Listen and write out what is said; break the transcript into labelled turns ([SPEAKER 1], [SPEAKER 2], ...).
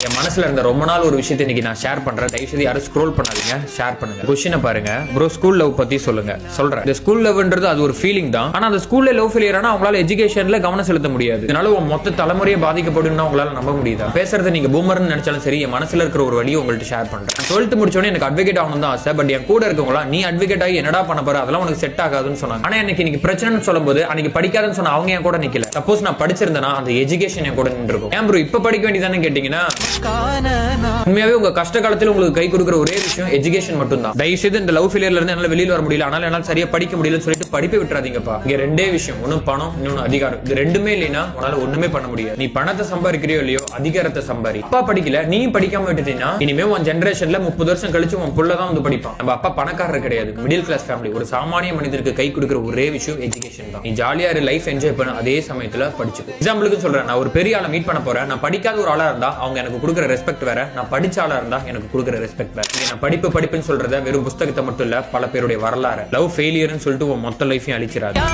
[SPEAKER 1] என் மனசுல இருந்த ரொம்ப நாள் ஒரு விஷயத்தை இன்னைக்கு நான் ஷேர் பண்றேன். தயவுசெய்து யாரும் ஸ்க்ரோல் பண்ணாதீங்க, ஷேர் பண்ணுங்க. கொஸ்டினை பாருங்க ப்ரோ, ஸ்கூல் லவ் பத்தி சொல்லுங்க. சொல்றேன், இந்த ஸ்கூல் லவ்ன்றது அது ஒரு ஃபீலிங் தான். ஆனா அந்த ஸ்கூல்ல லவ் ஃபெயிலியர் ஆனா அவங்களால எஜுகேஷன்ல கவனம் செலுத்த முடியாது. இதனால உங்க மொத்த தலைமுறையே பாதிக்கப்படும்னு உங்களால நம்ப முடியுதா? பேசுறது நீங்க பூமர்னு நினைச்சாலும் சரி, என் மனசுல இருக்கிற ஒரு வழியை உங்கள்ட்ட ஷேர் பண்றேன். 12th முடிச்சோடனே எனக்கு அட்வொகேட் ஆகணும் தான் ஆசை. பட் என் கூட இருக்கவங்களா நீ அட்வொகேட் ஆகி என்னடா பண்ண போற, அதெல்லாம் உனக்கு செட் ஆகாதுன்னு சொன்னாங்க. ஆனா எனக்கு இன்னைக்கு பிரச்சனைன்னு சொல்லும்போது அன்னைக்கு படிக்காதுன்னு சொன்ன அவங்க என் கூட நிக்கல. சப்போஸ் நான் படிச்சிருந்தேன்னா அந்த எஜுகேஷன் என் கூட நின்று இருக்கும். ஏன் ப்ரோ இப்ப படிக்க வேண்டியதானே கேட்டீங்கன்னா, உண்மையாவே உங்க கஷ்ட காலத்துல உங்களுக்கு கை கொடுக்குற ஒரே விஷயம் எஜுகேஷன் மட்டும் தான். தயவு செய்து இந்த லவ் ஃபெயிலியர்ல இருந்து என்னால வெளியில வர முடியல, ஆனால் என்னால சரியா படிக்க முடியலன்னு சொல்லிட்டு படிப்பை விட்டுறாதீங்கப்பா. இங்க ரெண்டே விஷயம், ஒன்னு பணம், இன்னொன்னு அதிகாரம். இது ரெண்டுமே இல்லைன்னா உன்னால ஒண்ணுமே பண்ண முடியாது. நீ பணத்தை சம்பாதிக்கிறியோ இல்லையோ, அதிகாரத்தை சம்பாரி. அப்பா படிக்கல, நீ படிக்காம விட்டுட்டீங்கன்னா இனிமே உன் ஜெனரேஷன்ல 30 வருஷம் கழிச்சு உன் புள்ள தான் வந்து படிப்பான். நம்ம அப்பா பணக்காரர் கிடையாது, மிடில் கிளாஸ் ஃபேமிலி. ஒரு சாமானிய மனிதருக்கு கை கொடுக்குற ஒரே விஷயம் எஜுகேஷன் தான். நீ ஜாலியா லைஃப் என்ஜாய் பண்ண, அதே சமயத்துல படிச்சுக்கோ. எக்ஸாம்பிளுக்கு சொல்றேன், நான் ஒரு பெரிய ஆளை மீட் பண்ண போறேன். நான் படிக்காத ஒரு ஆளா இருந்தா அவங்க எனக்கு கொடுக்குற ரெஸ்பெக்ட் வேற, நான் படிச்ச ஆளா இருந்தா எனக்கு கொடுக்குற ரெஸ்பெக்ட் வேற. நான் படிப்புன்னு சொல்றத வெறும் புத்தகத்தை மட்டும் இல்ல, பல பேருடைய வரலாறு. லவ் ஃபெயிலியர்னு சொல்லிட்டு உன் மொத்த லைஃபையும் அழிச்சிராது.